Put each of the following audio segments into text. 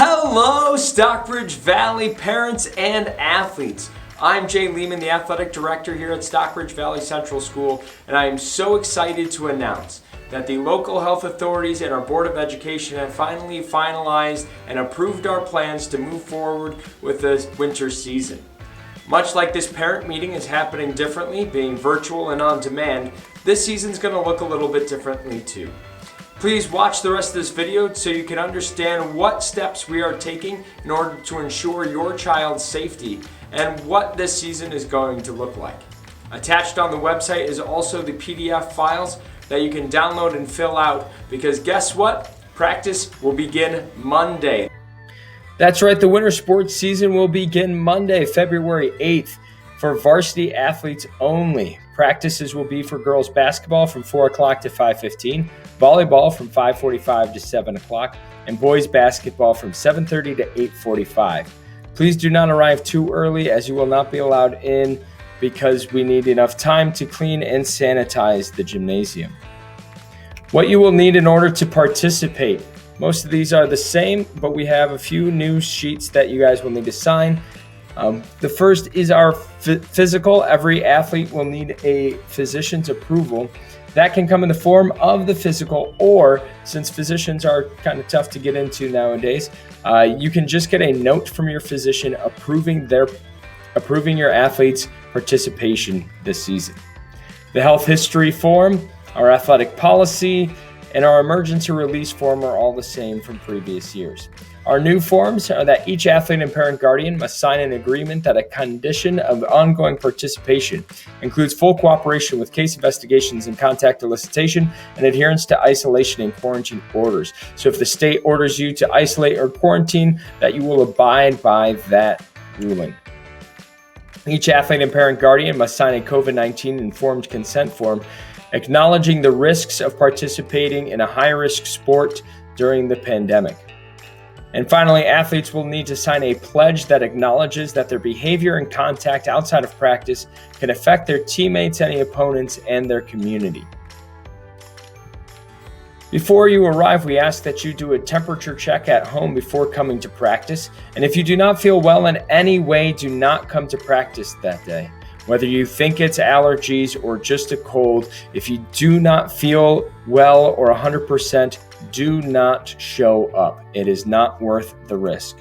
Hello, Stockbridge Valley parents and athletes. I'm Jay Lehman, the athletic director here at Stockbridge Valley Central School, and I am so excited to announce that the local health authorities and our Board of Education have finally finalized and approved our plans to move forward with the winter season. Much like this parent meeting is happening differently, being virtual and on demand, this season's going to look a little bit differently too. Please watch the rest of this video so you can understand what steps we are taking in order to ensure your child's safety and what this season is going to look like. Attached on the website is also the PDF files that you can download and fill out, because guess what? Practice will begin Monday. That's right, the winter sports season will begin Monday, February 8th for varsity athletes only. Practices will be for girls basketball from 4 o'clock to 5:15, volleyball from 5:45 to 7 o'clock, and boys basketball from 7:30 to 8:45. Please do not arrive too early, as you will not be allowed in because we need enough time to clean and sanitize the gymnasium. What you will need in order to participate. Most of these are the same, but we have a few new sheets that you guys will need to sign. The first is our physical. Every athlete will need a physician's approval. That can come in the form of the physical, or since physicians are kind of tough to get into nowadays, you can just get a note from your physician approving your athlete's participation this season. The health history form, our athletic policy, and our emergency release form are all the same from previous years. Our new forms are that each athlete and parent guardian must sign an agreement that a condition of ongoing participation includes full cooperation with case investigations and contact elicitation and adherence to isolation and quarantine orders. So if the state orders you to isolate or quarantine, that you will abide by that ruling. Each athlete and parent guardian must sign a COVID-19 informed consent form acknowledging the risks of participating in a high-risk sport during the pandemic. And finally, athletes will need to sign a pledge that acknowledges that their behavior and contact outside of practice can affect their teammates, any opponents, and their community. Before you arrive, we ask that you do a temperature check at home before coming to practice. And if you do not feel well in any way, do not come to practice that day. Whether you think it's allergies or just a cold, if you do not feel well or 100%, do not show up. It is not worth the risk.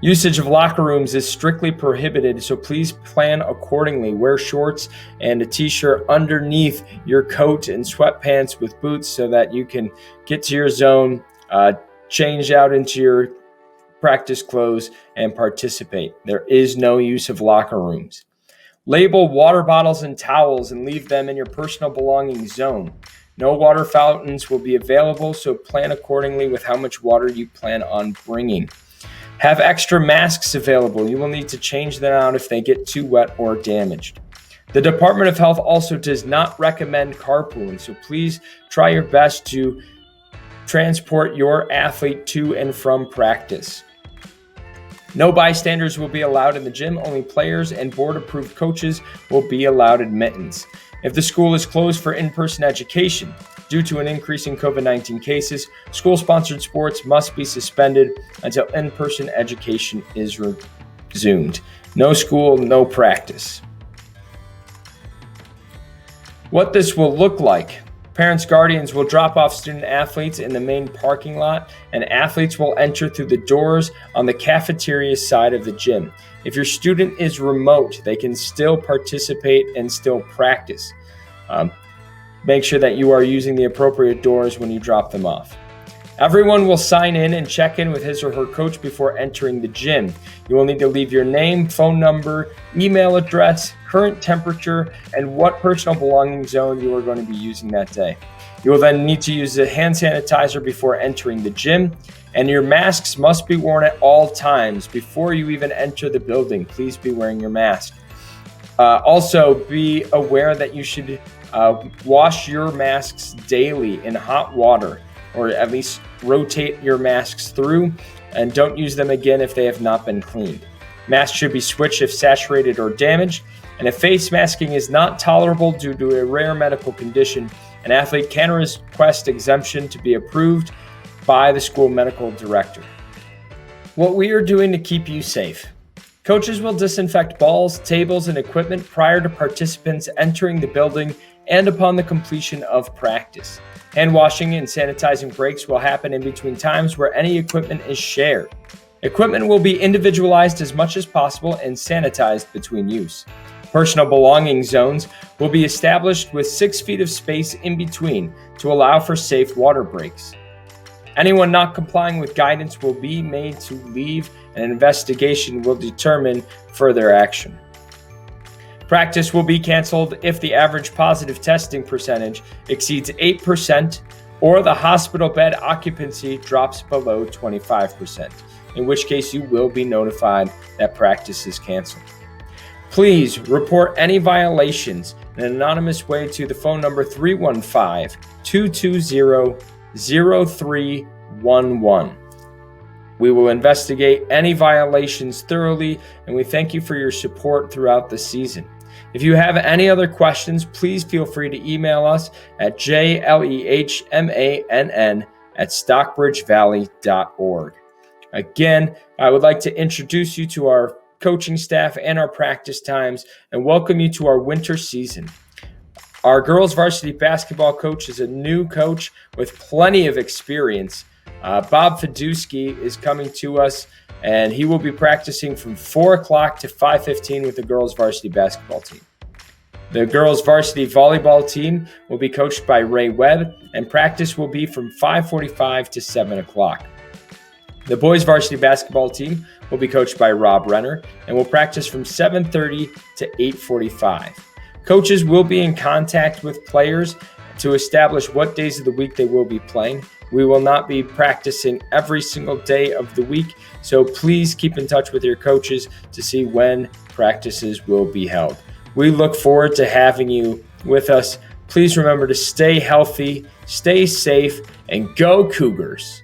Usage of locker rooms is strictly prohibited, so please plan accordingly. Wear shorts and a t-shirt underneath your coat and sweatpants with boots so that you can get to your zone, change out into your practice clothes, and participate. There is no use of locker rooms. Label water bottles and towels and leave them in your personal belongings zone. No water fountains will be available, so plan accordingly with how much water you plan on bringing. Have extra masks available. You will need to change them out if they get too wet or damaged. The Department of Health also does not recommend carpooling, so please try your best to transport your athlete to and from practice. No bystanders will be allowed in the gym. Only players and board-approved coaches will be allowed admittance. If the school is closed for in-person education due to an increase in COVID-19 cases, school-sponsored sports must be suspended until in-person education is resumed. No school, no practice. What this will look like. Parents, guardians will drop off student athletes in the main parking lot, and athletes will enter through the doors on the cafeteria side of the gym. If your student is remote, they can still participate and still practice. Make sure that you are using the appropriate doors when you drop them off. Everyone will sign in and check in with his or her coach before entering the gym. You will need to leave your name, phone number, email address, current temperature, and what personal belonging zone you are going to be using that day. You will then need to use a hand sanitizer before entering the gym, and your masks must be worn at all times. Before you even enter the building, please be wearing your mask. Also, be aware that you should wash your masks daily in hot water, or at least rotate your masks through, and don't use them again if they have not been cleaned. Masks should be switched if saturated or damaged, and if face masking is not tolerable due to a rare medical condition, an athlete can request exemption to be approved by the school medical director. what we are doing to keep you safe. Coaches will disinfect balls, tables, and equipment prior to participants entering the building and upon the completion of practice. Hand washing and sanitizing breaks will happen in between times where any equipment is shared. Equipment will be individualized as much as possible and sanitized between use. Personal belonging zones will be established with 6 feet of space in between to allow for safe water breaks. Anyone not complying with guidance will be made to leave, and an investigation will determine further action. Practice will be canceled if the average positive testing percentage exceeds 8% or the hospital bed occupancy drops below 25%, in which case you will be notified that practice is canceled. Please report any violations in an anonymous way to the phone number 315-220-0311. We will investigate any violations thoroughly, and we thank you for your support throughout the season. If you have any other questions, please feel free to email us at jlehmann@stockbridgevalley.org. Again, I would like to introduce you to our coaching staff and our practice times and welcome you to our winter season. Our girls varsity basketball coach is a new coach with plenty of experience. Bob Fedusky is coming to us, and he will be practicing from 4 o'clock to 5:15 with the girls varsity basketball team. The girls varsity volleyball team will be coached by Ray Webb, and practice will be from 5:45 to 7 o'clock. The boys varsity basketball team will be coached by Rob Renner and will practice from 7:30 to 8:45. Coaches will be in contact with players to establish what days of the week they will be playing. We will not be practicing every single day of the week, so please keep in touch with your coaches to see when practices will be held. We look forward to having you with us. Please remember to stay healthy, stay safe, and go Cougars.